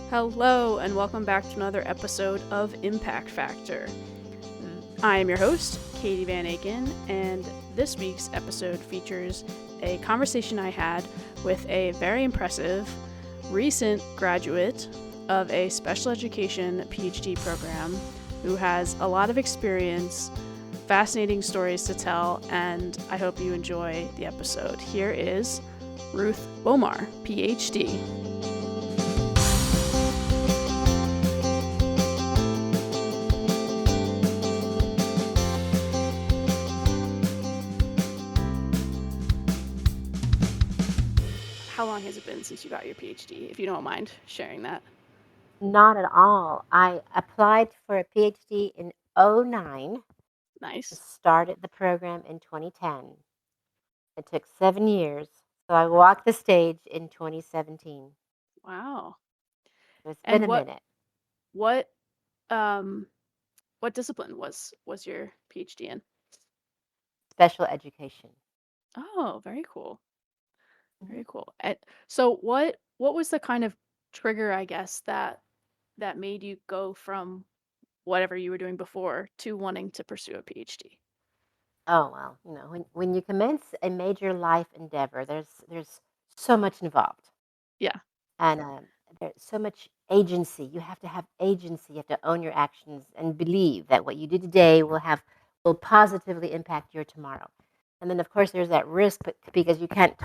Hello, and welcome back to another episode of Impact Factor. I am your host, Katie Van Aken, and this week's episode features a conversation I had with a very impressive recent graduate of a special education PhD program who has a lot of experience, fascinating stories to tell, and I hope you enjoy the episode. Here is Ruth Bomar, PhD. How long has it been since you got your PhD, if you don't mind sharing that? Not at all. I applied for a PhD in '09 and Nice. started the program in 2010. It took 7 years, so I walked the stage in 2017. Wow. So it's been And a minute. what um what discipline was your PhD in? Special education. Oh, very cool. Mhm. Very cool. So what was the kind of trigger, I guess, that made you go from whatever you were doing before to wanting to pursue a PhD? Oh well, when you commence a major life endeavor, there's so much involved, Yeah. and there's so much agency. You have to have agency. You have to own your actions and believe that what you do today will positively impact your tomorrow. And then, of course, there's that risk, but because you can't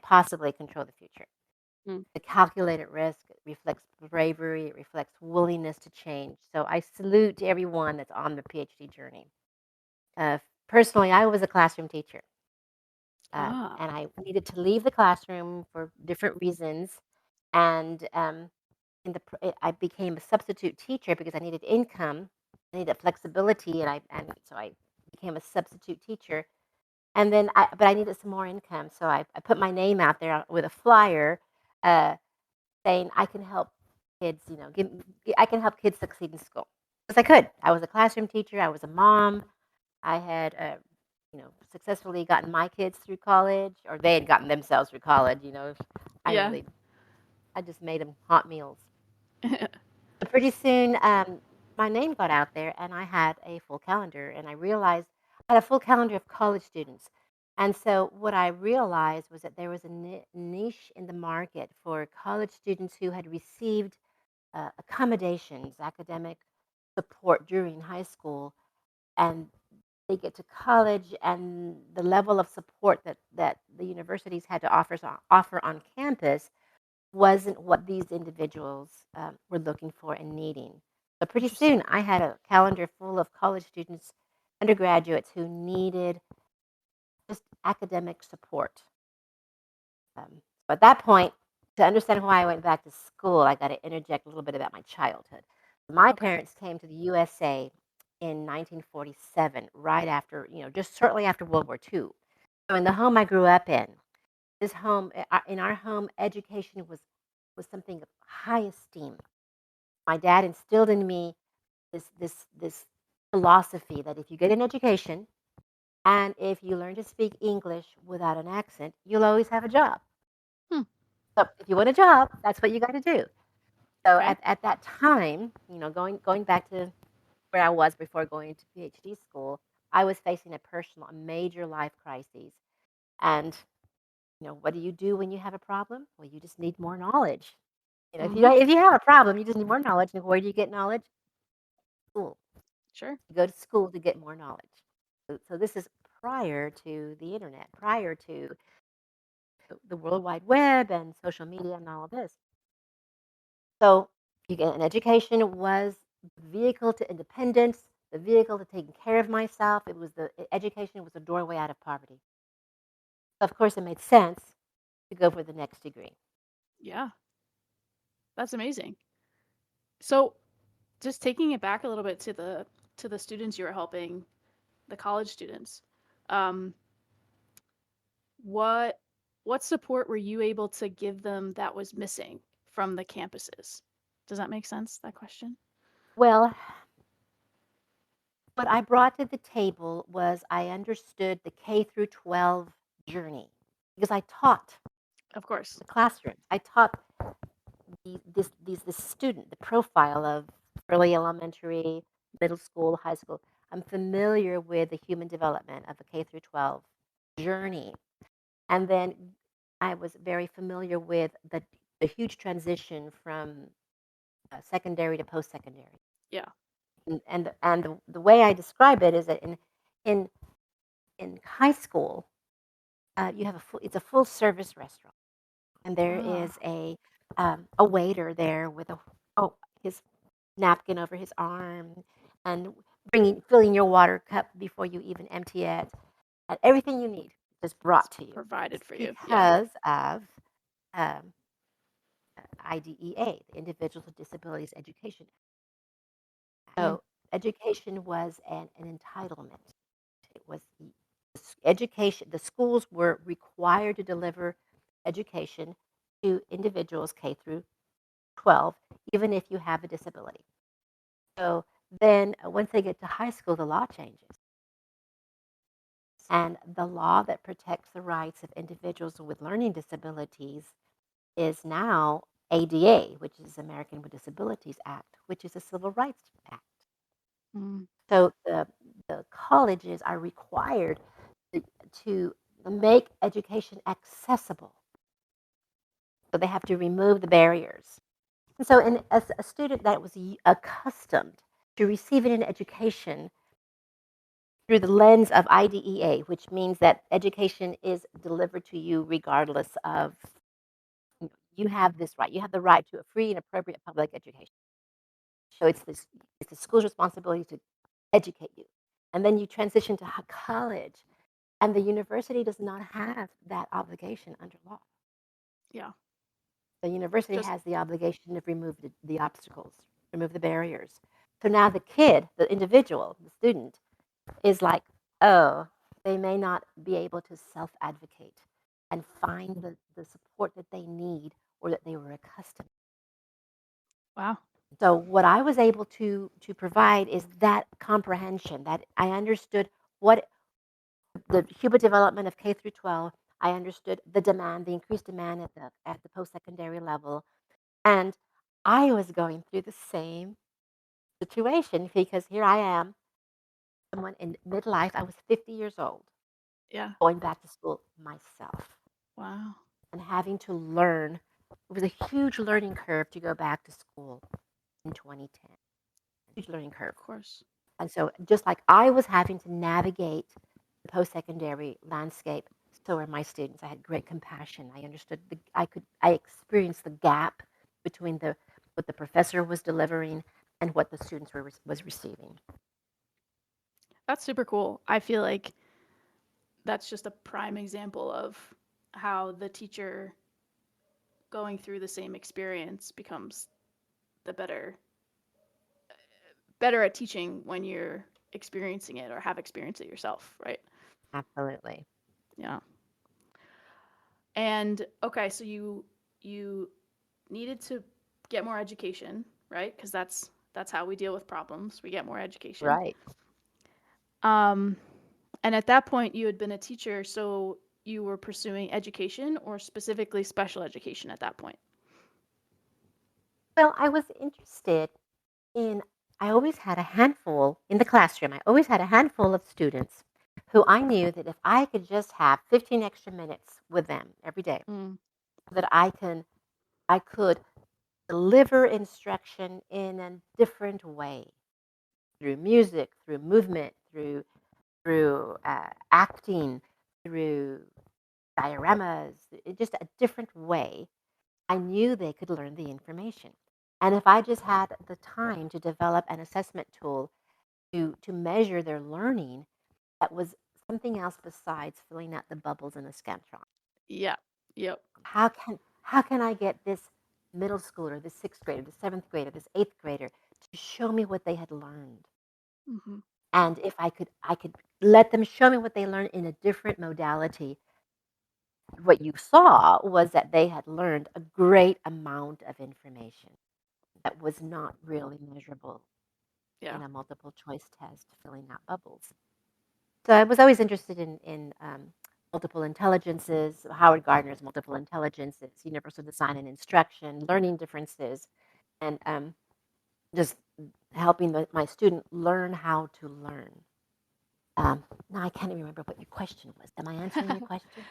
possibly control the future. Mm. The calculated risk reflects bravery. It reflects willingness to change. So I salute everyone that's on the PhD journey. Uh, Personally, I was a classroom teacher, Ah, and I needed to leave the classroom for different reasons. And I became a substitute teacher because I needed income, I needed flexibility, and so I became a substitute teacher. And then but I needed some more income, so I put my name out there with a flyer, uh, saying I can help kids. I can help kids succeed in school because I could. I was a classroom teacher. I was a mom. I had, successfully gotten my kids through college, or they had gotten themselves through college. I yeah. really, I just made them hot meals. But pretty soon, my name got out there, and I had a full calendar, and I realized I had a full calendar of college students. And so, what I realized was that there was a niche in the market for college students who had received accommodations, academic support during high school, and they get to college, and the level of support that the universities had to offer on campus wasn't what these individuals were looking for and needing. So pretty Interesting. soon, I had a calendar full of college students, undergraduates who needed just academic support. So at that point, to understand why I went back to school, I got to interject a little bit about my childhood. My Okay. parents came to the USA in 1947, right after, just shortly after World War II. So in the home I grew up in, in our home, education was something of high esteem. My dad instilled in me this philosophy that if you get an education and if you learn to speak English without an accent, you'll always have a job. Hmm. So if you want a job, that's what you got to do. So Okay. at that time, going back to where I was before going to PhD school, I was facing a major life crisis. And what do you do when you have a problem? Well, you just need more knowledge. Mm-hmm. If you have a problem, you just need more knowledge. And where do you get knowledge? School. Sure. You go to school to get more knowledge. So this is prior to the internet, prior to the World Wide Web and social media and all of this. So you get an education was the vehicle to independence, the vehicle to taking care of myself. Education was a doorway out of poverty. Of course, it made sense to go for the next degree. Yeah. That's amazing. So, just taking it back a little bit to the students you were helping, the college students. Um, what what support were you able to give them that was missing from the campuses? Does that make sense, that question? Well, what I brought to the table was I understood the K through 12 journey because I taught Of course. the classrooms. I taught this student, the profile of early elementary, middle school, high school. I'm familiar with the human development of a K through 12 journey. And then I was very familiar with the huge transition from secondary to post secondary. Yeah. And the way I describe it is that in in high school, you have it's a full service restaurant, and there Ah, is a waiter there with his napkin over his arm, and filling your water cup before you even empty it, and everything you need is it's brought to you. provided It's for you. Yeah. because of um, IDEA, the Individuals with Disabilities Education. Mm. So education was an entitlement. It was education. The schools were required to deliver education to individuals K through 12, even if you have a disability. So then once they get to high school, the law changes. And the law that protects the rights of individuals with learning disabilities is now ADA, which is American with Disabilities Act, which is a civil rights act. Mm. So the colleges are required to, to make education accessible. So they have to remove the barriers. And so, as a student that was accustomed to receiving an education through the lens of IDEA, which means that education is delivered to you regardless of, you have this right. You have the right to a free and appropriate public education. So it's the school's responsibility to educate you. And then you transition to college, and the university does not have that obligation under law. Yeah. The university Just has the obligation to remove the obstacles, remove the barriers. So now the kid, the individual, the student, is like, oh, they may not be able to self advocate and find the support that they need or that they were accustomed. wow. So what I was able to provide is that comprehension, that I understood what the human development of K through 12. I understood the demand, the increased demand at the post secondary level, and I was going through the same situation because here I am, someone in midlife. I was 50 years old, Yeah. going back to school myself Wow. and having to learn. It was a huge learning curve to go back to school in 2010. Huge learning curve. Of course. And so, just like I was having to navigate the post secondary landscape, so were my students. I had great compassion. I understood I experienced the gap between what the professor was delivering and what the students was receiving. That's super cool. I feel like that's just a prime example of how the teacher going through the same experience becomes the better at teaching when you're experiencing it or have experienced it yourself, right? Absolutely. Yeah. And okay, so you needed to get more education, right? Because that's how we deal with problems. We get more education. Right. Um, and at that point, you had been a teacher, so you were pursuing education or specifically special education at that point. Well, I was interested in, I always had a handful in the classroom. I always had a handful of students who I knew that if I could just have 15 extra minutes with them every day, Mm, that I could deliver instruction in a different way through music, through movement, through acting, through dioramas, just a different way. I knew they could learn the information. And if I just had the time to develop an assessment tool to measure their learning, that was something else besides filling out the bubbles in a Scantron. yeah. Yep. How can I get this middle schooler, this sixth grader, this seventh grader, this eighth grader to show me what they had learned? Hmm. And if I could let them show me what they learned in a different modality. What you saw was that they had learned a great amount of information that was not really measurable Yeah. in a multiple choice test filling out bubbles. So I was always interested in multiple intelligences, Howard Gardner's multiple intelligences, universal design and instruction, learning differences, and just helping my student learn how to learn. Now I can't even remember what your question was. Am I answering your question?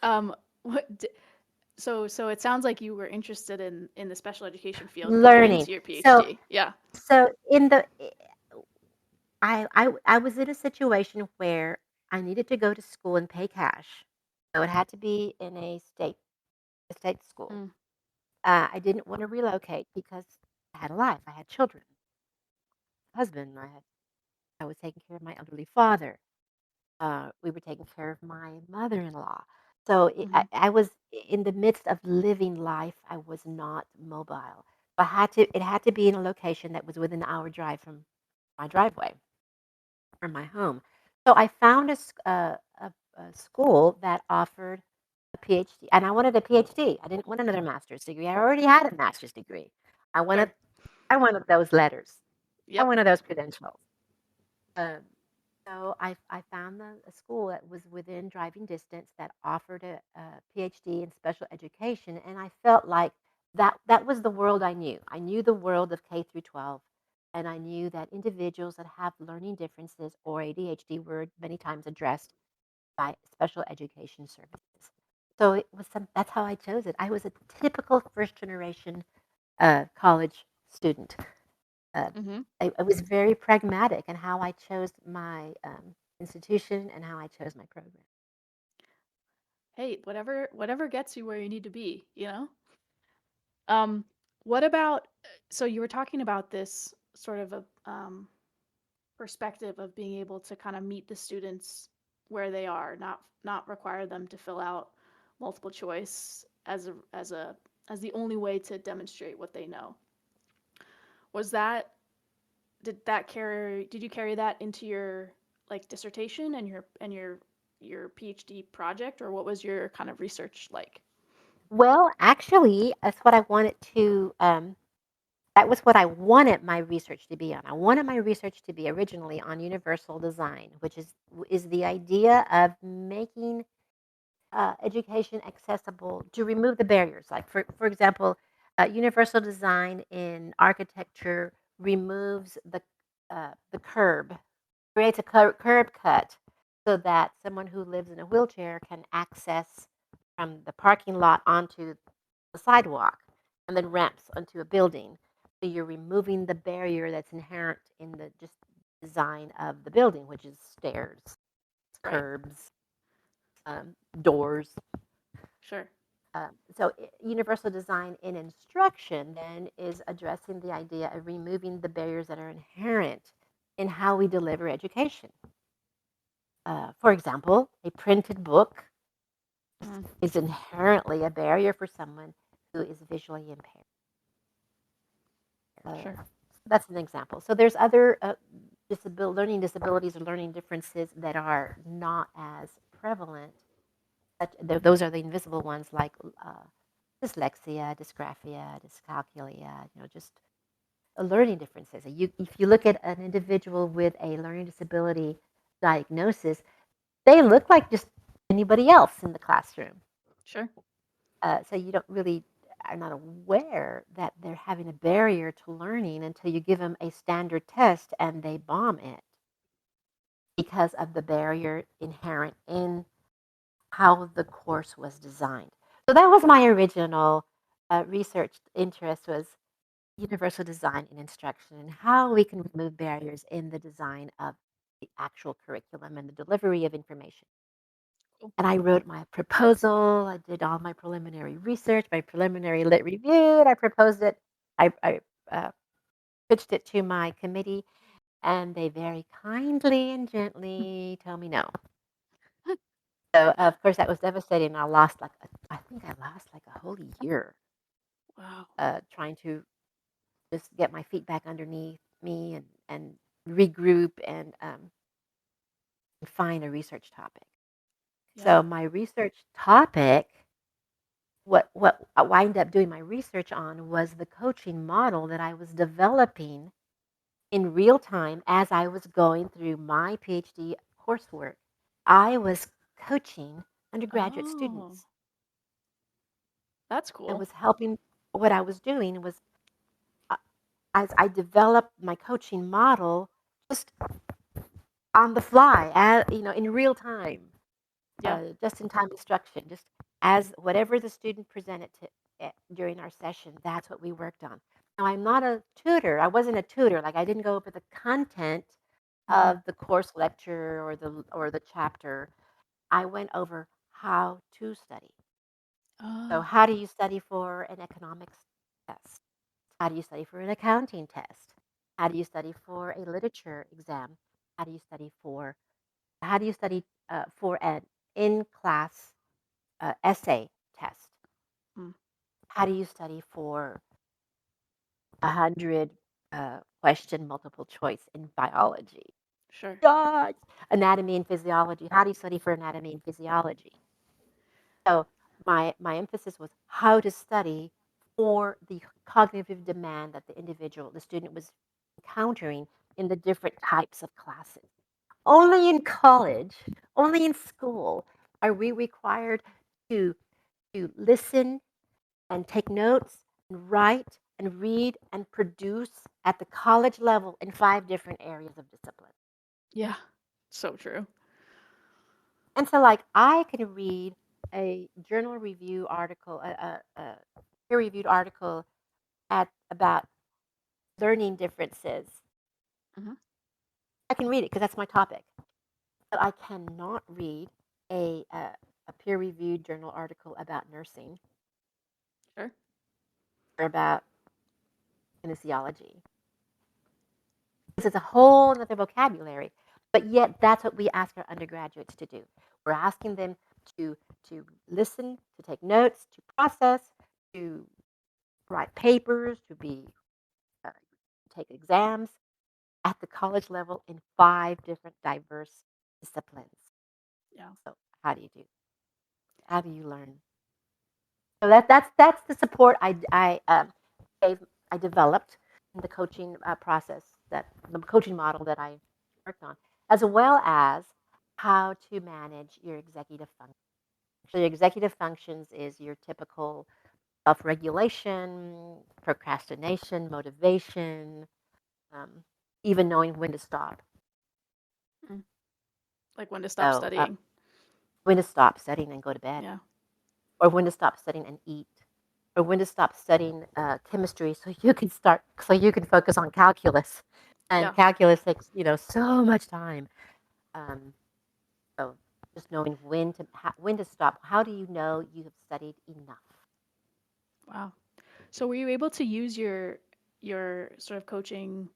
Um, what d so it sounds like you were interested in the special education field going Learning. into your So PhD. Yeah. so in the I was in a situation where I needed to go to school and pay cash. So it had to be in a state school. Mm, I didn't want to relocate because I had a life. I had children, husband. I was taking care of my elderly father. We were taking care of my mother-in-law. So mhm. I was in the midst of living life. I was not mobile. It had to be in a location that was within an hour drive from my driveway or my home. So I found a school that offered a PhD, and I wanted a PhD. I didn't want another master's degree. I already had a master's degree. I wanted Sure. I wanted those letters. I Yep. wanted those credentials. Um, so I found a school that was within driving distance that offered a PhD in special education, and I felt like that was the world I knew. I knew the world of K through 12, and I knew that individuals that have learning differences or ADHD were many times addressed by special education services. So that's how I chose it. I was a typical first generation college student. Uh, Mhm. I was very pragmatic in how I chose my institution and how I chose my program. Hey, whatever gets you where you need to be, you know? Um, what about so you were talking about this sort of a perspective of being able to kind of meet the students where they are, not require them to fill out multiple choice as the only way to demonstrate what they know. Was that did you carry that into your like dissertation and your PhD project, or what was your kind of research like? Well, actually, that was what I wanted my research to be on. I wanted my research to be originally on universal design, which is the idea of making education accessible to remove the barriers. Like for example, universal design in architecture removes the curb, creates a curb cut so that someone who lives in a wheelchair can access from the parking lot onto the sidewalk and then ramps onto a building. So you're removing the barrier that's inherent in the just design of the building, which is stairs, Right. curbs, doors. Sure. Universal design in instruction then is addressing the idea of removing the barriers that are inherent in how we deliver education. For example, a printed book Mm, is inherently a barrier for someone who is visually impaired. Uh, sure. that's an example. So there's other learning disabilities or learning differences that are not as prevalent. Those are the invisible ones like dyslexia, dysgraphia, dyscalculia, just learning differences. If you look at an individual with a learning disability diagnosis, they look like just anybody else in the classroom. Sure. So you don't really are not aware that they're having a barrier to learning until you give them a standard test and they bomb it because of the barrier inherent in how the course was designed. So that was my original research interest was universal design in instruction and how we can remove barriers in the design of the actual curriculum and the delivery of information. Cool. And I wrote my proposal. I did all my preliminary research, my preliminary lit review, and I proposed it. I pitched it to my committee, and they very kindly and gently told me no. So, of course, that was devastating. I think I lost like a whole year Wow. trying to just get my feet back underneath me and regroup and find a research topic. Yeah. So my research topic, what I wind up doing my research on was the coaching model that I was developing in real time as I was going through my PhD coursework. I was coaching undergraduate Oh, students. that's I cool. was helping. What I was doing was, uh, as I developed my coaching model, just on the fly, in real time, Yeah. just in time instruction, just as whatever the student presented during our session, that's what we worked on. Now, I'm not a tutor. I wasn't a tutor. Like I didn't go over the content Hmm. of the course lecture or the chapter. I went over how to study. So, Oh, how do you study for an economics test? How do you study for an accounting test? How do you study for a literature exam? How do you study for how do you study for an in-class essay test? mm, How do you study for 100 question multiple choice in biology? sure. God! Anatomy and physiology. How do you study for anatomy and physiology? So my emphasis was how to study for the cognitive demand that the student was encountering in the different types of classes. Only in college, only in school are we required to listen and take notes and write and read and produce at the college level in 5 different areas of discipline. Yeah. So true. And so, like, I can read a journal review article, a peer-reviewed article at about learning differences. Hmm. I can read it because that's my topic, but I cannot read a peer-reviewed journal article about nursing Sure. or about kinesiology because it's a whole other vocabulary. But yet, that's what we ask our undergraduates to do. We're asking them to listen, to take notes, to process, to write papers, to be uh, take exams at the college level in 5 different diverse disciplines. Yeah. So how do you do? How do you learn? So that's the support gave, I developed in the coaching process, that the coaching model that I worked on, as well as how to manage your executive functions. So your executive functions is your typical self-regulation, procrastination, motivation, um, even knowing when to stop. Mm. Like when to stop So studying. when to stop studying and go to bed, Yeah. or when to stop studying and eat, or when to stop studying chemistry so you can focus on calculus, and Yeah. calculus takes so much time. Um, so just knowing when to stop. How do you know you have studied enough? Wow. So were you able to use your sort of coaching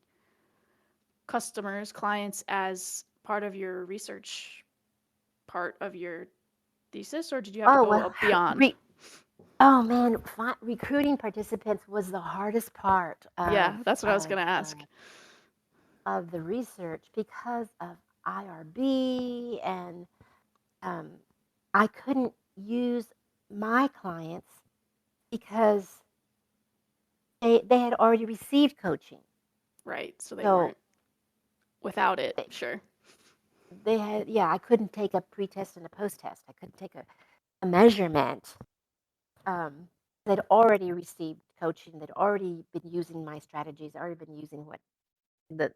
customers, clients as part of your research part of your thesis, or did you have to Oh go well, beyond? oh man, recruiting participants was the hardest part Yeah, that's what I was gonna ask. of the research because of IRB, and um, I couldn't use my clients because they had already received coaching. Right. So they So weren't without it. they, Sure. they had, yeah, I couldn't take a pre-test and a post-test. I couldn't take a measurement. Um, they'd already received coaching. They'd already been using my strategies. They'd already been using the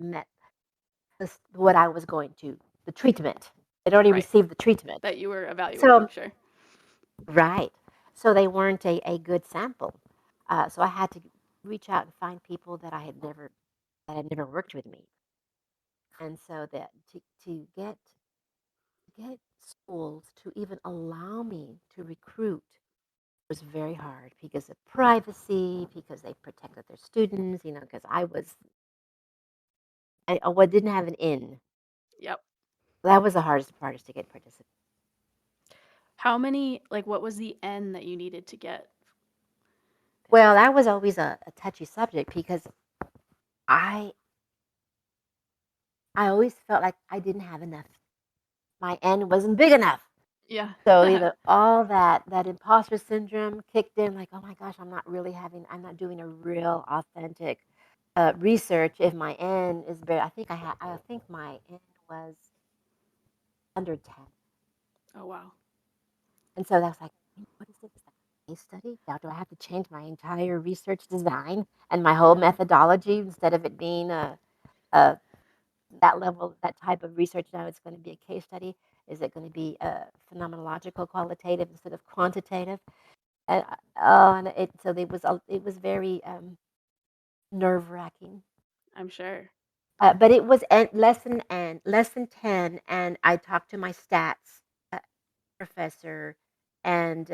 met what I was going to the treatment. They'd already Right. received the treatment. That you were evaluating. So Sure. right. So they weren't a good sample. So I had to reach out and find people that had never worked with me. And so that to get schools to even allow me to recruit was very hard because of privacy, because they protected their students, because I didn't have an in. Yep. That was the hardest part, is to get participants. How many, like, what was the N that you needed to get? Well, that was always a touchy subject because I I always felt like I didn't have enough. My N wasn't big enough. Yeah. So either all that imposter syndrome kicked in, like, oh my gosh, I'm not doing a real authentic research if my N is very. I think my N was under 10. Oh, wow. And so that was like, what is this? Is that a case study? Now, do I have to change my entire research design and my whole Yeah. methodology instead of it being a that level, that type of research? Now it's going to be a case study. Is it going to be phenomenological, qualitative instead of quantitative? And so it was very nerve wracking. I'm sure. But it was lesson 10, and I talked to my stats uh, professor, and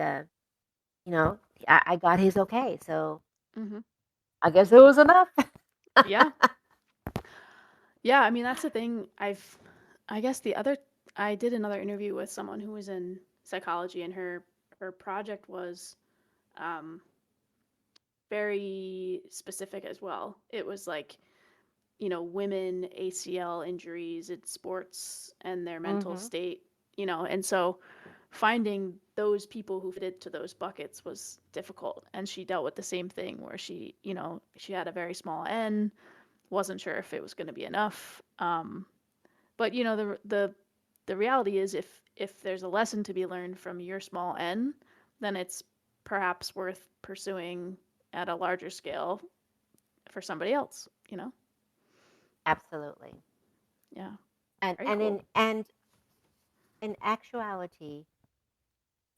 you know, I got his okay, so Hmm. I guess it was enough. Yeah. Yeah. I mean, that's the thing. I guess I did another interview with someone who was in psychology, and her project was um, very specific as well. It was like, women ACL injuries in sports and their mental Hmm. state, and so finding those people who fitted to those buckets was difficult. And she dealt with the same thing where she had a very small N, wasn't sure if it was going to be enough. But the reality is, if there's a lesson to be learned from your small N, then it's perhaps worth pursuing at a larger scale for somebody else, Absolutely. Yeah. And Very and cool. in actuality,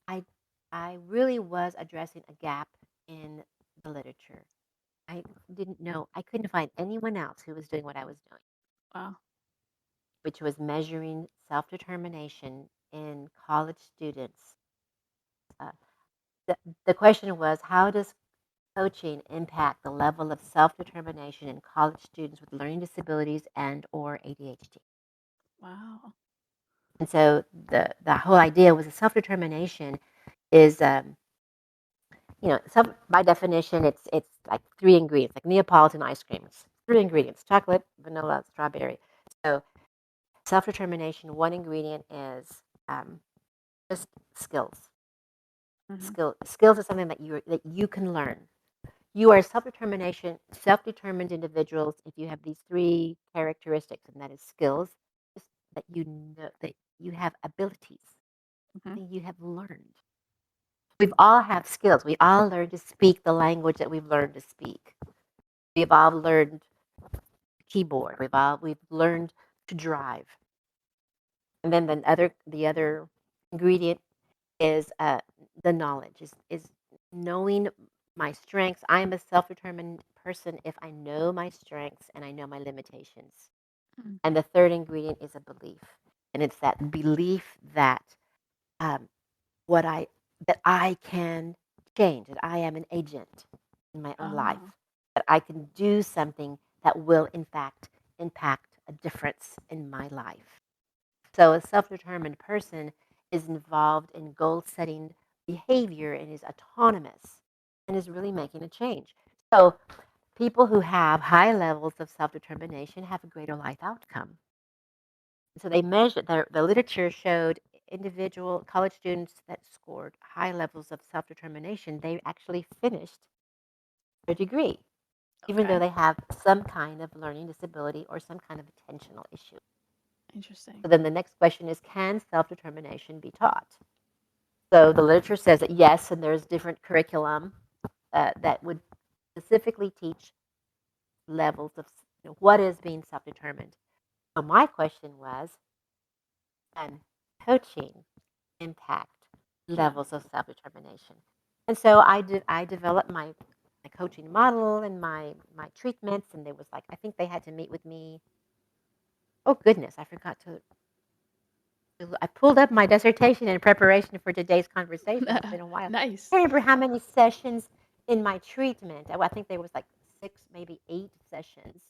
I I really was addressing a gap in the literature. I didn't know, I couldn't find anyone else who was doing what I was doing, Wow. which was measuring self-determination in college students. Uh, the, the question was, how does coaching impact the level of self-determination in college students with learning disabilities and or ADHD? Wow. And so the whole idea was, a self-determination is by definition, it's like three ingredients, like Neapolitan ice cream. It's three ingredients: chocolate, vanilla, strawberry. So self-determination, one ingredient is um, just skills. Hmm. Skills is something that you can learn. You are self-determined individuals if you have these three characteristics, and that is skills, just that you know that you have abilities, Hmm. something you have learned. We've all have skills. We all learn to speak the language that we've learned to speak. We've all learned keyboard. We've learned to drive. And then the other ingredient is the knowledge, is knowing my strengths. I am a self-determined person if I know my strengths and I know my limitations. Hmm. And the third ingredient is a belief, and it's that belief that um, what I that I can change, that I am an agent in my own Oh. life, that I can do something that will in fact impact a difference in my life. So a self-determined person is involved in goal-setting behavior and is autonomous and is really making a change. So people who have high levels of self-determination have a greater life outcome. So they measured, the literature showed individual college students that scored high levels of self-determination, they actually finished their degree, even though Okay. they have some kind of learning disability or some kind of attentional issue. Interesting. So then the next question is, can self-determination be taught? So the literature says that yes, and there's different curriculum that would specifically teach levels of what is being self-determined. So my question was, can coaching impact Yeah. levels of self-determination? And so I developed my coaching model and my treatments, and there was like, I think they had to meet with me. Oh goodness, I forgot to. I pulled up my dissertation in preparation for today's conversation. It's been a while. I Nice. can't remember how many sessions in my treatment. I think there was like 6, maybe 8 sessions,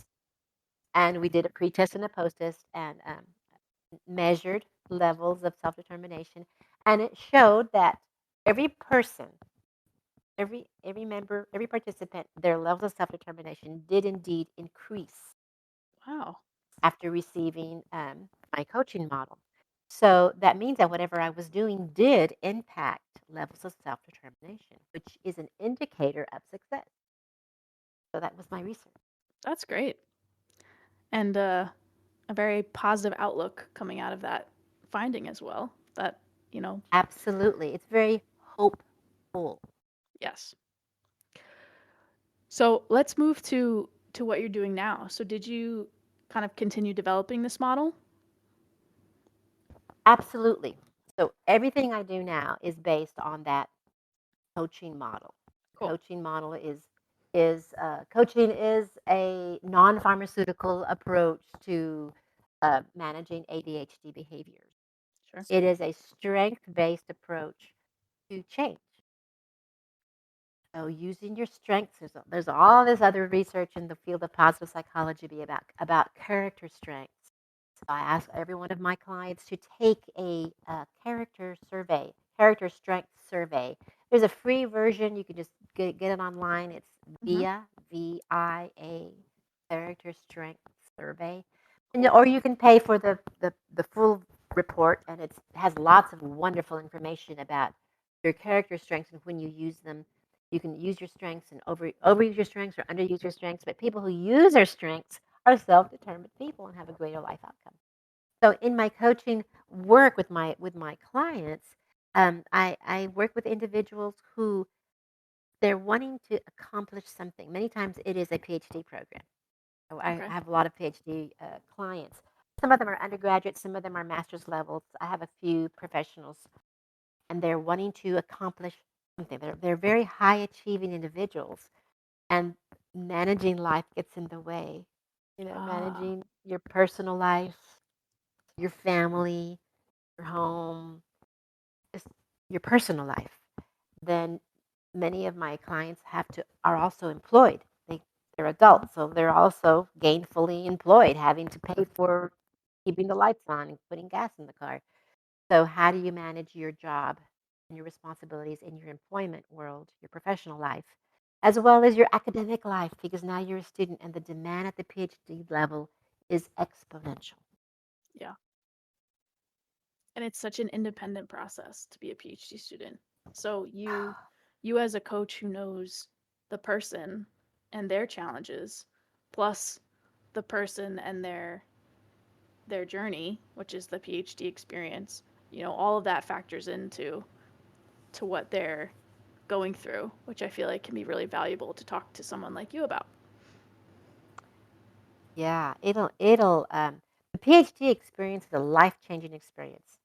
and we did a pre-test and a post-test, and measured levels of self-determination, and it showed that every person, every member, every participant, their levels of self-determination did indeed increase Wow. after receiving my coaching model. So that means that whatever I was doing did impact levels of self-determination, which is an indicator of success. So that was my research. That's great. And a very positive outlook coming out of that finding as well. That you know? Absolutely. It's very hopeful. Yes. So let's move to what you're doing now. So did you kind of continue developing this model? Absolutely. So everything I do now is based on that coaching model. Cool. Coaching model is coaching is a non-pharmaceutical approach to managing ADHD behaviors. Sure. It is a strength-based approach to change. So using your strengths, there's all this other research in the field of positive psychology about character strengths. So I ask every one of my clients to take a character strength survey. There's a free version. You can just get it online. It's Mm-hmm. VIA, character strength survey. Cool. Or you can pay for the full report, and it has lots of wonderful information about your character strengths and when you use them. You can use your strengths and overuse your strengths or underuse your strengths, but people who use their strengths are self-determined people and have a greater life outcome. So in my coaching work with my clients, I work with individuals who they're wanting to accomplish something. Many times it is a PhD program. So I Okay. have a lot of PhD clients. Some of them are undergraduates, some of them are master's levels. I have a few professionals, and they're wanting to accomplish something. They're very high achieving individuals, and managing life gets in the way. Ah, Managing your personal life, your family, your home, just your personal life. Then many of my clients are also employed. They're adults, so they're also gainfully employed, having to pay for keeping the lights on and putting gas in the car. So how do you manage your job and your responsibilities in your employment world, your professional life, as well as your academic life? Because now you're a student and the demand at the PhD level is exponential. yeah. And it's such an independent process to be a PhD student. So you as a coach who knows the person and their challenges, plus the person and their journey, which is the PhD experience, all of that factors into what they're going through, which I feel like can be really valuable to talk to someone like you about. Yeah, the PhD experience is a life-changing experience.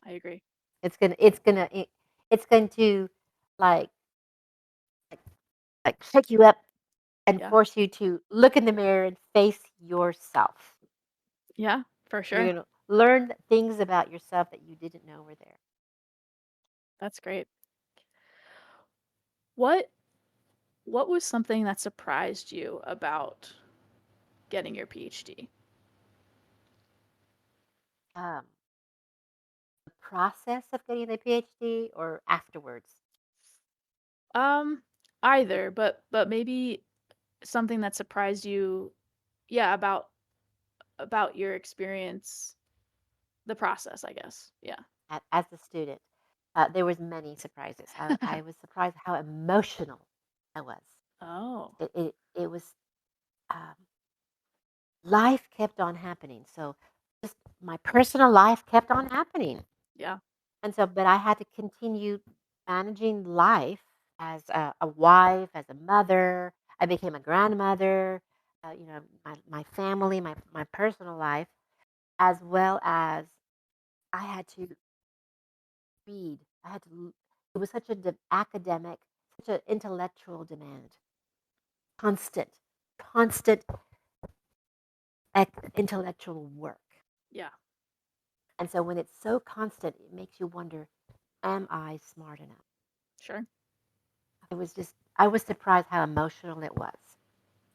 I agree. It's going to like like shake you up and Yeah. force you to look in the mirror and face yourself. Yeah, for You're sure. going to learn things about yourself that you didn't know were there. That's great. What what was something that surprised you about getting your PhD? Um, the process of getting the PhD or afterwards. Um, either, but maybe something that surprised you, yeah, about your experience, the process, I guess. Yeah. As a student, there was many surprises. I was surprised how emotional I was. Oh, It was um, life kept on happening. So just my personal life kept on happening. yeah. And so, but I had to continue managing life as a wife, as a mother. I became a grandmother, my family, my personal life, as well as I had to read. It was such academic, such an intellectual demand, constant, constant intellectual work. Yeah. And so when it's so constant, it makes you wonder, am I smart enough? Sure. I was surprised how emotional it was.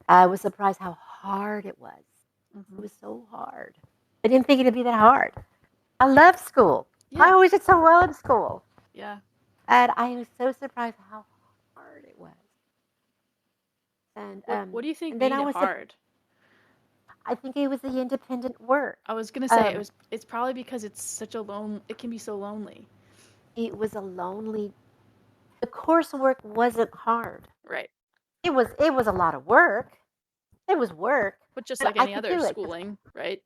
I was surprised how hard it was. It Hmm. was so hard. I didn't think it'd be that hard. I love school. I Yeah. always did so well in school. Yeah. And I was so surprised how hard it was. And What do you think and then made it hard? I think it was the independent work. I was gonna say Um, it's probably because it can be so lonely. it was a lonely. The coursework wasn't hard. Right. It was a lot of work. It was work, But just but like I any could other do it because schooling, right?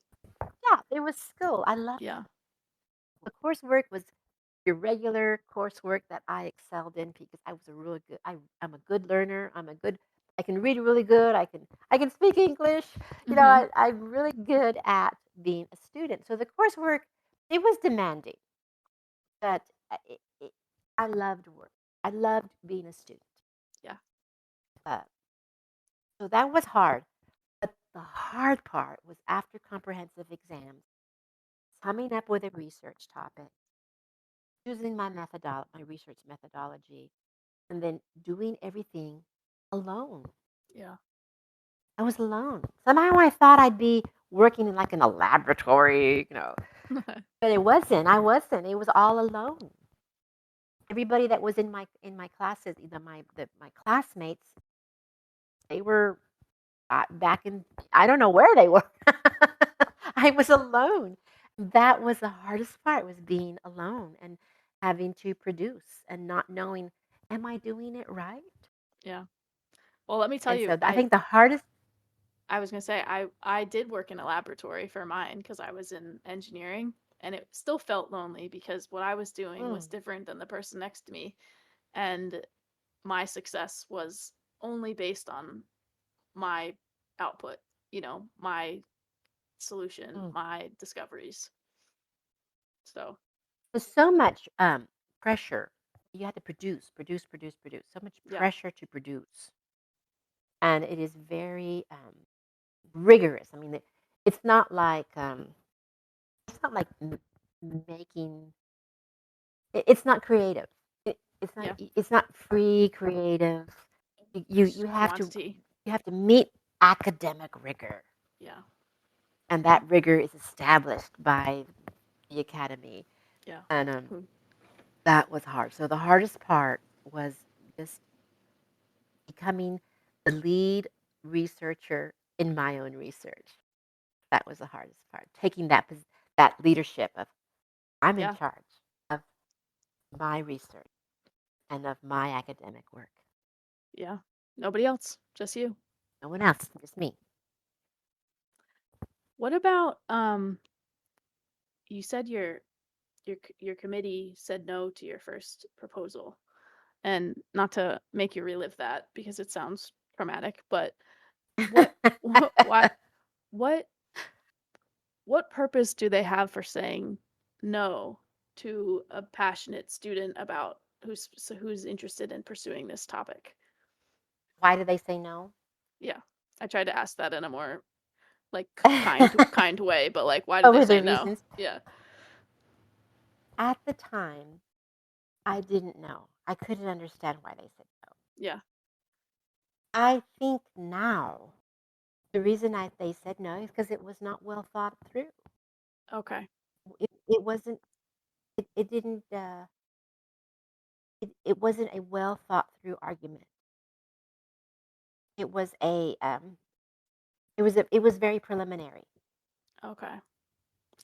yeah, it was school. I loved Yeah. it. The coursework was your regular coursework that I excelled in because I was a really good. I'm a good learner. I can read really good. I can speak English. Mm-hmm. I'm really good at being a student. So the coursework, it was demanding, but I loved work. I loved being a student. Yeah. Uh, so that was hard. But the hard part was after comprehensive exams, coming up with a research topic, choosing my research methodology, and then doing everything alone. Yeah. I was alone. Somehow I thought I'd be working in a laboratory, but it wasn't. I wasn't. It was all alone. Everybody that was in my classes, my classmates, they were back in. I don't know where they were. I was alone. That was the hardest part. Was being alone and having to produce and not knowing, am I doing it right? Yeah. Well, let me tell And you, so I think the hardest. I was gonna say I did work in a laboratory for mine because I was in engineering, and it still felt lonely because what I was doing was Mm, different than the person next to me, and my success was only based on my output, my solution, mm. my discoveries. So, There's so much pressure. You have to produce, produce, produce, produce. So much yeah. pressure to produce, and it is very rigorous. I mean, it's not like making. It's not creative. Yeah. It's not free creative. You It's you have to quantity. you have to meet academic rigor, Yeah. and that rigor is established by the academy. Yeah. And Who- that was hard. So the hardest part was just becoming the lead researcher in my own research. That was the hardest part. Taking that leadership of I'm in Yeah. charge of my research and of my academic work. Yeah. Nobody else, just you. No one else, just me. What about you said your committee said no to your first proposal. And not to make you relive that because it sounds traumatic, but what why what what purpose do they have for saying no to a passionate student about who's interested in pursuing this topic? Why did they say no? Yeah. I tried to ask that in a more like kind way, but like why did What they were say the no? reasons? Yeah. At the time, I didn't know. I couldn't understand why they said no. Yeah. I think now the reason they said no is because it was not well thought through. Okay. It wasn't. It didn't. It wasn't a well thought through argument. It was a. It was very preliminary. Okay.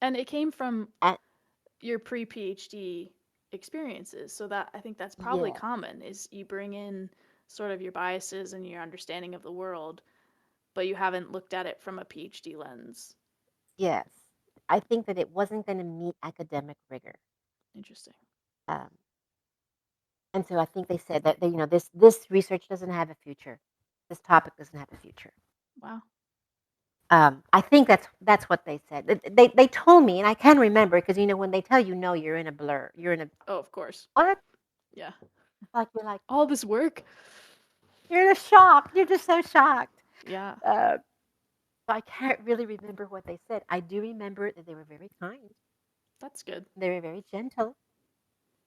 And it came from And your pre-PhD experiences. So that I think that's probably yes, common is you bring in sort of your biases and your understanding of the world, but you haven't looked at it from a PhD lens. yes. I think that it wasn't going to meet academic rigor. Interesting. Um, and so I think they said that this research doesn't have a future. This topic doesn't have a future. Wow. I think that's what they said. They told me, and I can remember because when they tell you no, you're in a blur. You're in a Oh, of course. what? Yeah. You're like All this work. you're in a shock. You're just so shocked. Yeah. Uh, so I can't really remember what they said. I do remember that they were very kind. That's good. They were very gentle.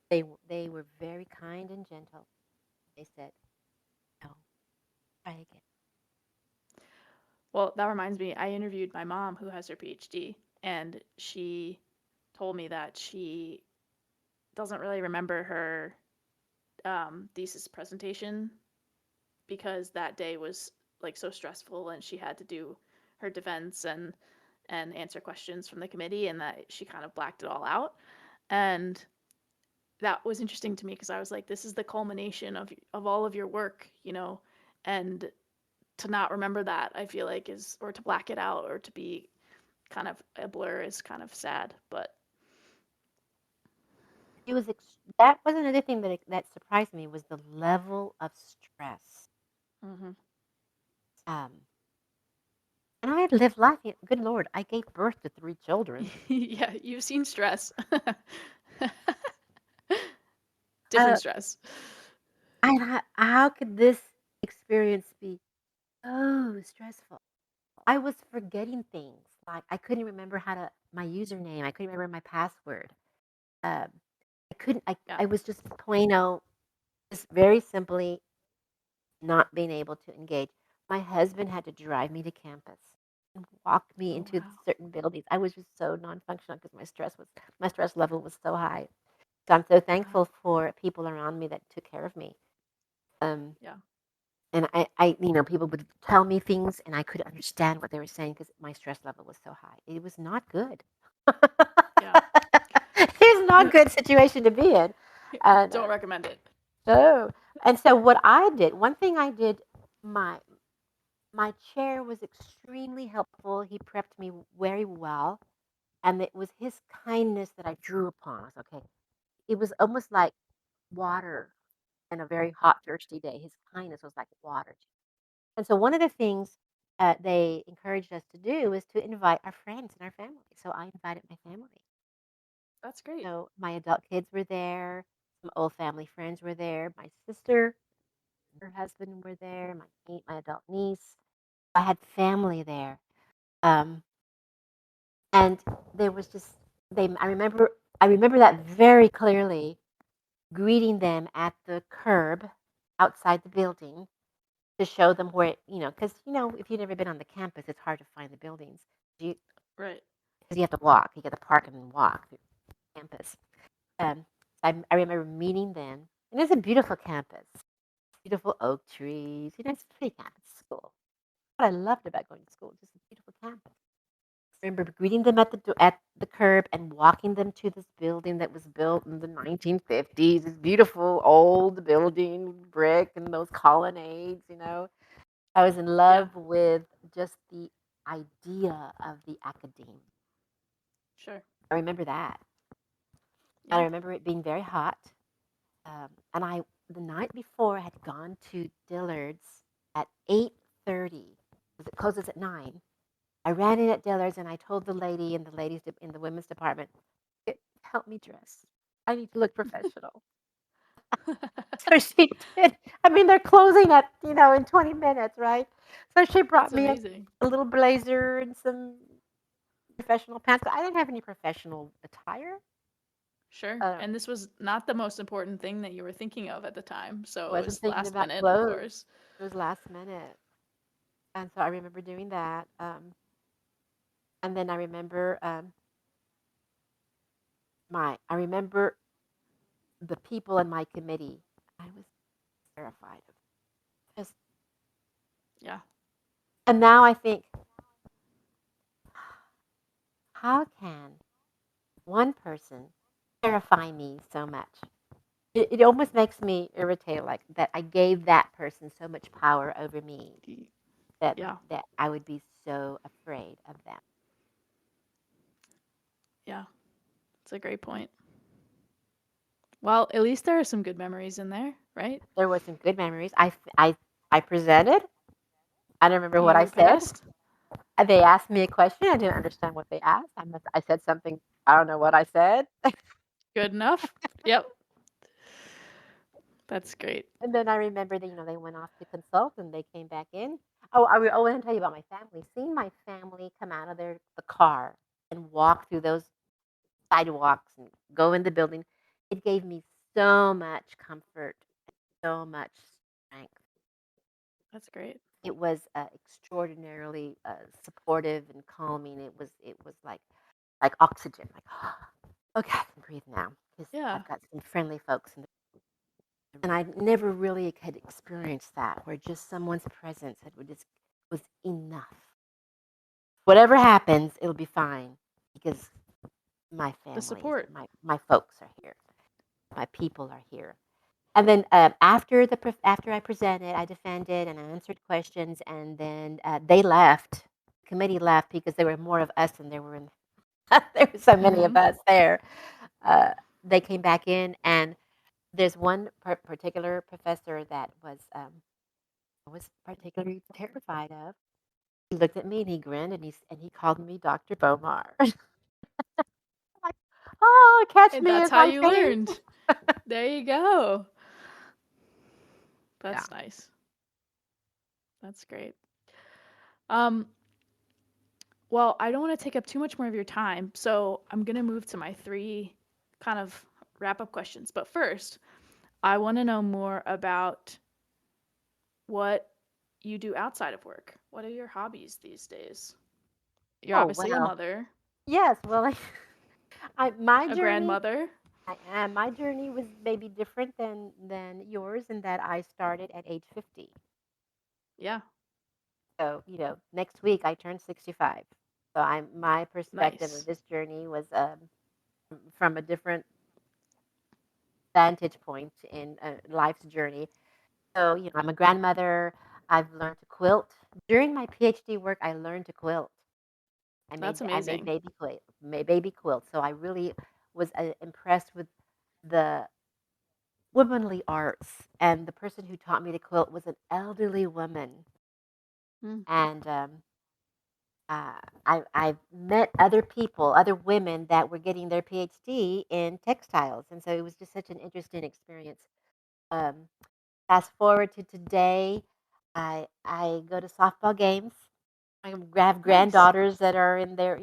They were very kind and gentle. They said, "No, try again." Well, that reminds me, I interviewed my mom who has her PhD, and she told me that she doesn't really remember her thesis presentation because that day was like so stressful and she had to do her defense and answer questions from the committee and that she kind of blacked it all out. And that was interesting to me because I was like, this is the culmination of all of your work, and to not remember that I feel like is or to black it out or to be kind of a blur is kind of sad. But That was another thing that surprised me was the level of stress. Mm-hmm. Um, and I had lived life. Good Lord, I gave birth to 3 children. Yeah, you've seen stress. Different Uh, stress. how could this experience be so stressful? I was forgetting things. Like I couldn't remember my username. I couldn't remember my password. Um, I couldn't. Yeah. I was just plain old, just very simply not being able to engage. My husband had to drive me to campus and walk me Oh into wow. certain buildings. I was just so non-functional because my stress level was so high. So I'm so Wow. thankful for people around me that took care of me. Um, Yeah. and people would tell me things, and I could understand what they were saying because my stress level was so high. It was not good. Yeah. It was not a good situation to be in. And Don't recommend it. so, and so what I did, one thing I did, my my chair was extremely helpful. He prepped me very well, and it was his kindness that I drew upon. I was okay. It was almost like water in a very hot, thirsty day. His kindness was like water. And so one of the things they encouraged us to do is to invite our friends and our family. So I invited my family. That's great. So my adult kids were there. Some old family friends were there. My sister, her husband were there. My adult niece. I had family there. Um, and there was just they. I remember that very clearly. Greeting them at the curb outside the building to show them where because if you've never been on the campus, it's hard to find the buildings. You Right. Because you have to walk. You got to park and then walk through campus. Um, I remember meeting them, and it's a beautiful campus, beautiful oak trees. It's a pretty campus school. What I loved about going to school, just a beautiful campus. I remember greeting them at the curb and walking them to this building that was built in the 1950s. This beautiful old building, brick, and those colonnades. I was in Yeah. love with just the idea of the academe. Sure. I remember that. I Yeah. remember it being very hot. And the night before, I had gone to Dillard's at 8:30 because it closes at 9. I ran in at Dillard's and I told the lady in in the women's department, help me dress. I need to look professional. So she did. I mean, they're closing in 20 minutes, right? So she brought That's me amazing. a little blazer and some professional pants. I didn't have any professional attire. Sure. Uh, And this was not the most important thing that you were thinking of at the time. I So it wasn't was thinking last about minute, of clothes. course. It was last minute. And so I remember doing that. And then I remember I remember the people in my committee. I was terrified of just, Yeah. and now I think, how can one person terrify me so much? It almost makes me irritated, like that I gave that person so much power over me that Yeah. that I would be so afraid of them. Yeah. It's a great point. Well, at least there are some good memories in there, right? There were some good memories. I presented. I don't remember what I You said. passed. They asked me a question. I didn't understand what they asked. I said something. I don't know what I said. Good enough. Yep. That's great. And then I remember that they went off to consult and they came back in. I want to tell you about my family. Seeing my family come out of the car and walk through those sidewalks and go in the building, it gave me so much comfort, so much strength. That's great. It was extraordinarily supportive and calming. It was like oxygen. Like, okay, I can breathe now because Yeah. I've got some friendly folks in the and I never really had experienced that, where just someone's presence was enough. Whatever happens, it'll be fine because my The family is support. my folks are here, my people are here. And then after I presented, I defended and I answered questions, and then they left. The committee left because there were more of us than there were in. There were so many Mm-hmm. of us there. Uh, they came back in, and there's one particular professor that I was particularly terrified of. He looked at me and he grinned and he called me Dr. Bomar. Like, oh, catch And me that's as how I you say. learned. There you go. Yeah. That's nice. That's great. Um, well, I don't want to take up too much more of your time, so I'm going to move to my three kind of wrap up questions. But first, I want to know more about what you do outside of work. What are your hobbies these days? You're Oh obviously a well. mother, Yes. Well, my a journey. grandmother. My journey was maybe different than yours in that I started at age 50. Yeah, So next week I turned 65. So my perspective of nice. this journey was from a different vantage point in life's journey. So, I'm a grandmother. I've learned to quilt. During my PhD work, I learned to quilt. That's I made amazing. baby quilts. So I really was impressed with the womanly arts. And the person who taught me to quilt was an elderly woman. Mm, And I've met other people, other women that were getting their PhD in textiles. And so it was just such an interesting experience. Um, Fast forward to today, I go to softball games. I have nice. granddaughters that are in their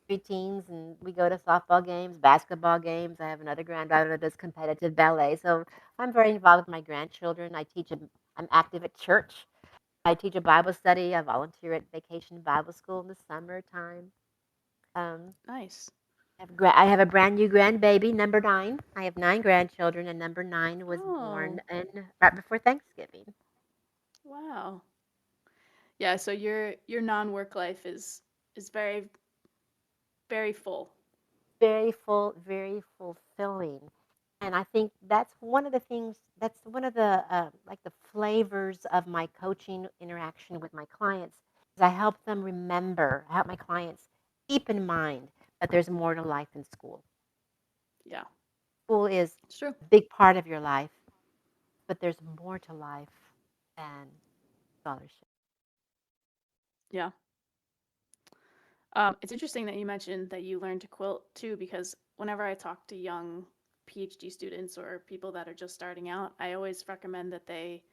preteens, and we go to softball games, basketball games. I have another granddaughter that does competitive ballet, so I'm very involved with my grandchildren. I'm active at church. I teach a Bible study. I volunteer at Vacation Bible School in the summertime. Um, Nice. I have a brand new grandbaby, number 9. I have 9 grandchildren, and number 9 was born Oh, right before Thanksgiving. wow. Yeah, so your non-work life is very very full. Very full, very fulfilling. And I think that's one of the things, that's one of the, like the flavors of my coaching interaction with my clients is I help them remember, I help my clients keep in mind that there's more to life than school. Yeah, School is it's true. a big part of your life, but there's more to life than scholarship. Yeah. It's interesting that you mentioned that you learned to quilt too, because whenever I talk to young PhD students or people that are just starting out, I always recommend that they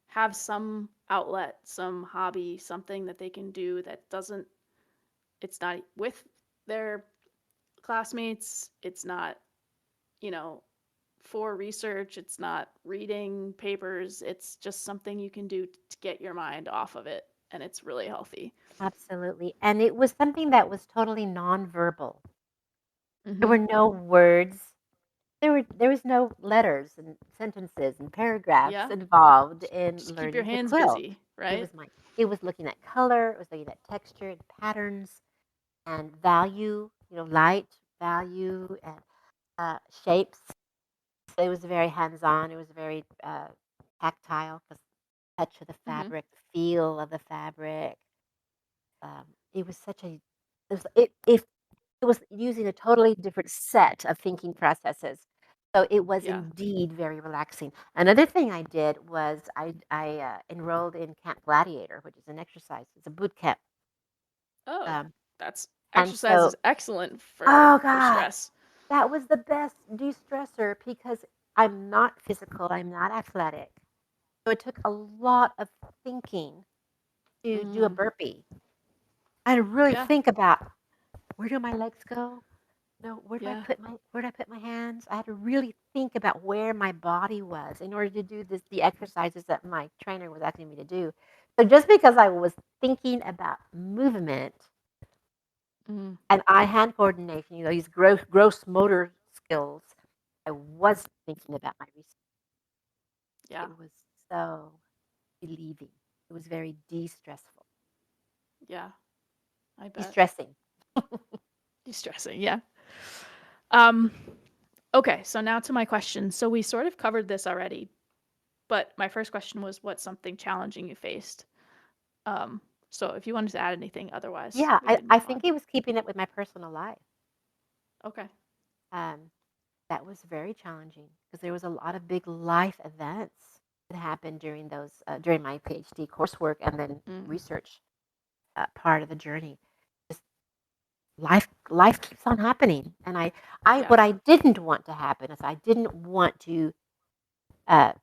have some outlet, some hobby, something that they can do that doesn't, it's not with their classmates, it's not, you know, for research, it's not reading papers, it's just something you can do to get your mind off of it, and it's really healthy. Absolutely. And it was something that was totally nonverbal. There Mm-hmm. were no words. There was no letters and sentences and paragraphs Yeah, involved in just keep your learning to hands quilt. busy, It right? was my it was looking at color, it was looking at texture and patterns and value, light, value and shapes. It was very hands-on. It was very tactile, the touch of the Mm-hmm. fabric, the feel of the fabric. It was such a it was using a totally different set of thinking processes. So it was Yeah. indeed very relaxing. Another thing I did was I enrolled in Camp Gladiator, which is an exercise. It's a boot camp. Oh, Um, that's and exercise so, is excellent oh for God, stress. that was the best de-stressor because I'm not physical. I'm not athletic. So it took a lot of thinking to do a Mm, burpee and really yeah, think about where do my legs go? No, yeah, where do I put my hands? I had to really think about where my body was in order to do the exercises that my trainer was asking me to do. So just because I was thinking about movement mm, and eye hand coordination, these gross motor skills, I was thinking about my research. yeah, It was so relieving. It was very de-stressful. yeah. I bet. De-stressing. De-stressing, yeah. Um, okay, so now to my question. So we sort of covered this already, but my first question was what's something challenging you faced? Um, so if you wanted to add anything, otherwise Yeah, we can I move think on. it was keeping it with my personal life. Okay. Um, that was very challenging because there was a lot of big life events that happened during those during my PhD coursework and then Mm, research part of the journey. Just life keeps on happening, and I yeah. what I didn't want to happen is I didn't want to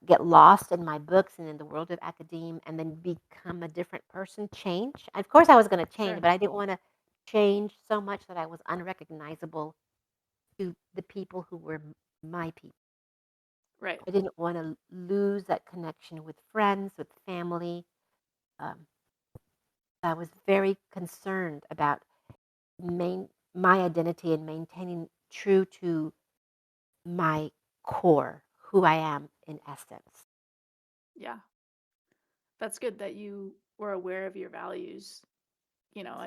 get lost in my books and in the world of academia and then become a different person, change. Of course, I was going to change, Sure. but I didn't want to change so much that I was unrecognizable to the people who were my people. Right. I didn't want to lose that connection with friends, with family. Um, I was very concerned about my identity and maintaining true to my core, who I am in essence. Yeah. That's good that you were aware of your values,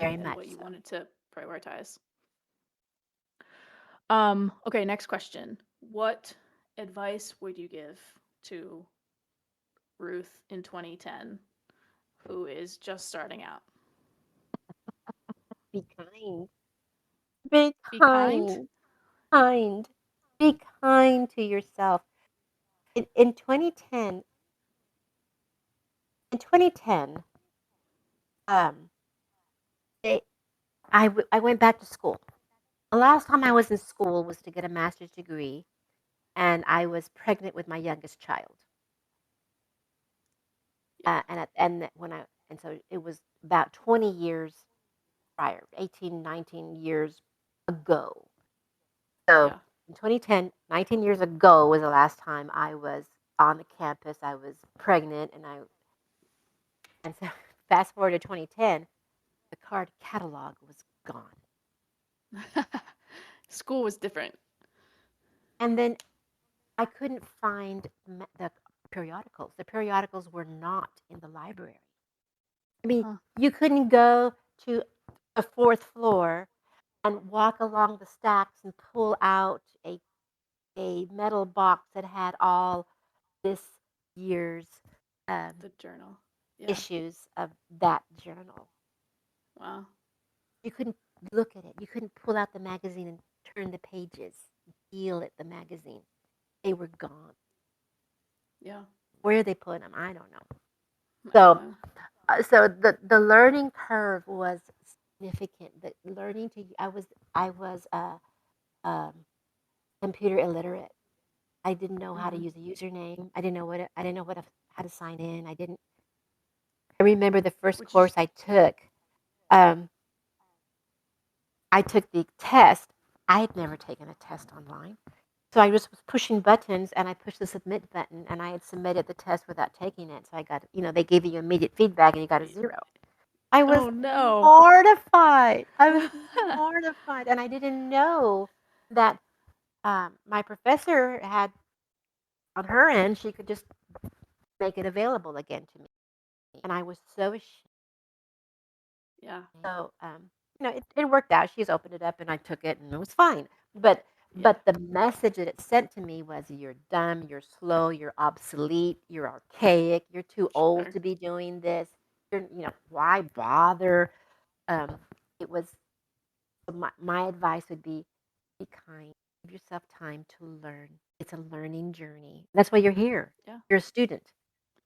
Very and much what you so. wanted to prioritize. Okay, next question. What advice would you give to Ruth in 2010 who is just starting out? Be kind. Be Be kind? kind. Kind. Be kind to yourself. In 2010, in 2010, um, they, I went back to school. The last time I Yeah. was in school was to get a master's degree, and I was pregnant with my youngest child. Yeah. And so it was about 20 years prior, 18, 19 years ago. So Yeah. in 2010, 19 years ago was the last time I was on the campus. I was pregnant, and so fast forward to 2010, the card catalog was gone. School was different. And then I couldn't find the periodicals. The periodicals were not in the library. I mean, Huh. you couldn't go to a fourth floor and walk along the stacks and pull out a metal box that had all this year's um, The journal. Yeah. issues of that journal. Wow. You couldn't look at it. You couldn't pull out the magazine and turn the pages, feel at the magazine. They were gone. Yeah. Where they put them, I don't know. I don't So, know. so the learning curve was significant. The learning to I was um, computer illiterate. I didn't know how to Mm-hmm. use a username. I didn't know how to sign in. I didn't. I remember the first Which is course I took. Um, I took the test. I had never taken a test online. So I just was pushing buttons and I pushed the submit button and I had submitted the test without taking it. So I got, they gave you immediate feedback and you got a 0. I was oh no. mortified. I was mortified. And I didn't know that my professor had, on her end, she could just make it available again to me. And I was so ashamed. Yeah. So, it worked out. She's opened it up and I took it and it was fine. But Yeah. but the message that it sent to me was you're dumb, you're slow, you're obsolete, you're archaic, you're too old Sure. to be doing this. Why bother? Um, it was my advice would be kind. Give yourself time to learn. It's a learning journey. That's why you're here. Yeah. You're a student.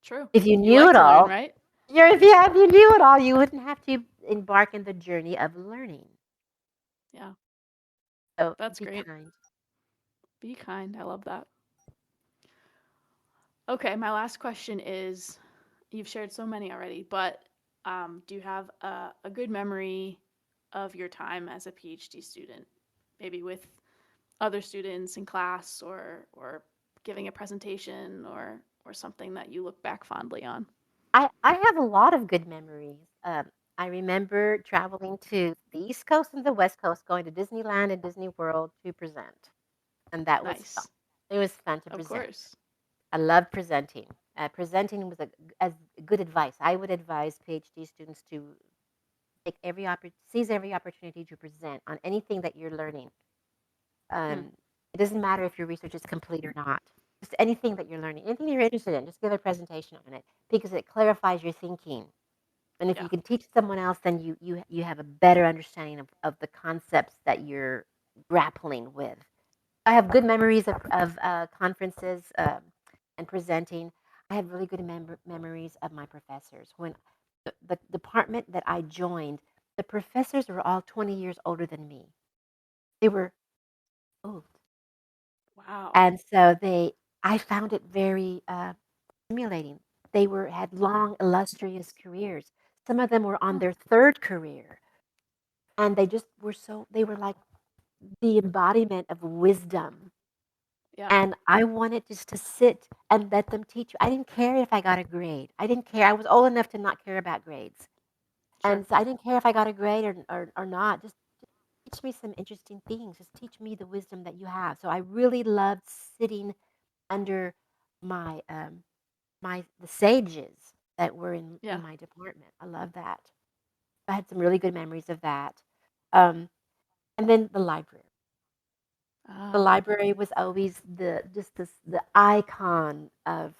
True. If you You knew like it to learn, all, right? if you knew it all, you wouldn't have to embark in the journey of learning. Yeah. So That's be great. kind. Be kind. I love that. Okay, my last question is you've shared so many already, but do you have a good memory of your time as a PhD student? Maybe with other students in class or giving a presentation or something that you look back fondly on. I have a lot of good memories. I remember traveling to the East Coast and the West Coast, going to Disneyland and Disney World to present, and that was fun. Nice. It was fun to Of present. course. I love presenting. Presenting was as good advice. I would advise PhD students to seize every opportunity to present on anything that you're learning. Mm, It doesn't matter if your research is complete or not. Just anything that you're learning, anything you're interested in, just give a presentation on it because it clarifies your thinking. And if you yeah. can teach someone else, then you have a better understanding of the concepts that you're grappling with. I have good memories of conferences and presenting. I have really good memories of my professors. When the department that I joined, the professors were all 20 years older than me. They were old. Wow. And so I found it very stimulating. They had long, illustrious careers. Some of them were on Oh, their third career, and they just were they were like the embodiment of wisdom. yeah. And I wanted just to sit and let them teach. I didn't care if I got a grade. I didn't care. I was old enough to not care about grades. Sure. And so I didn't care if I got a grade or not. Just teach me some interesting things. Just teach me the wisdom that you have. So I really loved sitting under my the sages that were Yeah. in my department. I love that. I had some really good memories of that. Um, and then the library. The Ah, library was always the icon of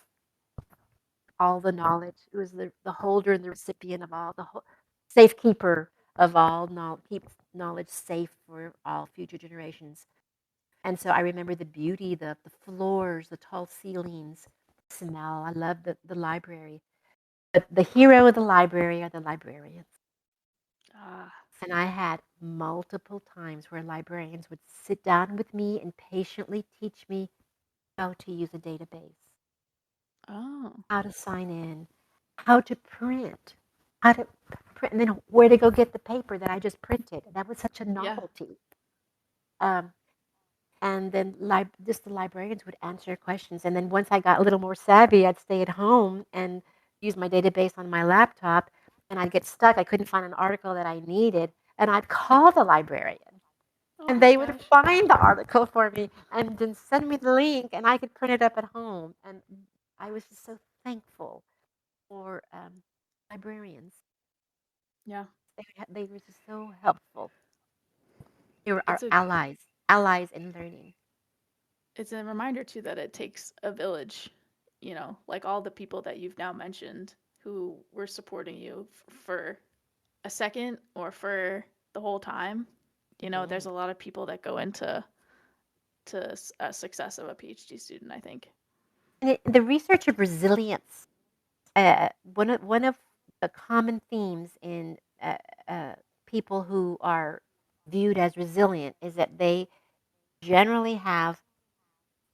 all the knowledge. It was the holder and the recipient of all safekeeper of all knowledge, keeps knowledge safe for all future generations. And so I remember the beauty, the floors, the tall ceilings, smell. I love the library. But the hero of the library are the librarians. ah, And I had multiple times where librarians would sit down with me and patiently teach me how to use a database, oh, how to sign in, how to print, how to print, and then where to go get the paper that I just printed. That was such a yeah. novelty. Um, and then just the librarians would answer questions. And then once I got a little more savvy, I'd stay at home and use my database on my laptop, and I'd get stuck. I couldn't find an article that I needed, and I'd call the librarian, Oh and my they would gosh. find the article for me and then send me the link, and I could print it up at home. And I was just so thankful for librarians. Yeah. They were just so helpful. They were our It's a allies in learning. it's a reminder too that it takes a village, like all the people that you've now mentioned who were supporting you for a second or for the whole time. There's Mhm. a lot of people that go into a success of a PhD student, I think. And the research of resilience, one of the common themes in uh, people who are viewed as resilient is that they generally have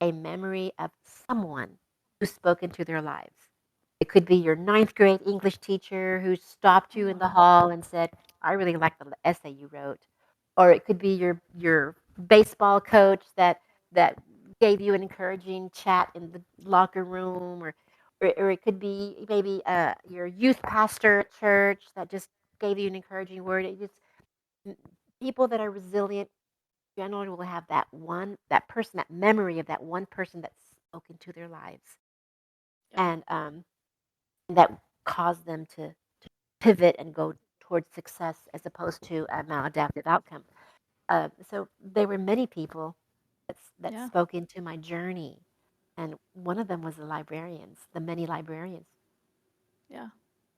a memory of someone who spoke into their lives. It could be your ninth grade English teacher who stopped Oh you in the wow. hall and said, "I really like the essay you wrote," or it could be your baseball coach that gave you an encouraging chat in the locker room, or it could be maybe your youth pastor at church that just gave you an encouraging word. It just people that are resilient generally will have that person, that memory of that one person that spoke into their lives, Yeah. and that caused them to pivot and go towards success as opposed to a maladaptive outcome. So there were many people that Yeah. spoke into my journey, and one of them was the many librarians. Yeah.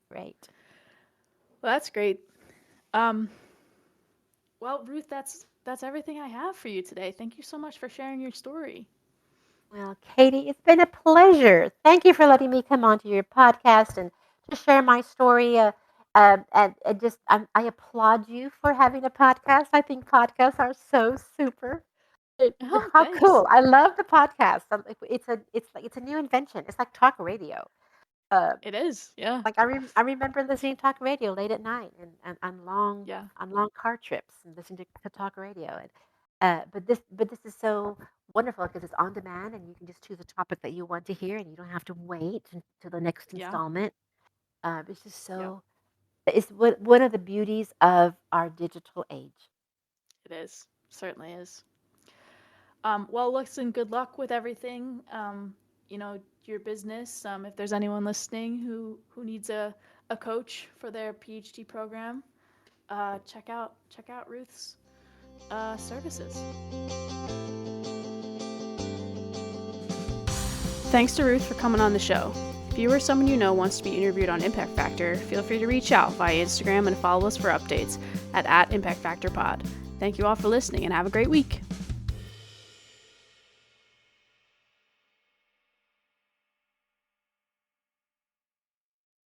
Great. Well, that's great. Um, well, Ruth, that's everything I have for you today. Thank you so much for sharing your story. Well, Katie, it's been a pleasure. Thank you for letting me come onto your podcast and to share my story. And just, I applaud you for having a podcast. I think podcasts are so super. Oh, How thanks. cool! I love the podcast. It's a new invention. It's like talk radio. Uh, It is. Yeah. like I remember listening to talk radio late at night and Yeah. on long car trips and listening to talk radio. And but this is so wonderful because it's on demand and you can just choose a topic that you want to hear and you don't have to wait until the next Yeah. installment. It's just Yep. so it's one of the beauties of our digital age. It is. Certainly is. Well, listen, good luck with everything. Your business. If there's anyone listening who needs a coach for their PhD program, check out Ruth's services. Thanks to Ruth for coming on the show. If you or someone you know wants to be interviewed on Impact Factor, feel free to reach out via Instagram and follow us for updates at ImpactFactorPod. Thank you all for listening and have a great week.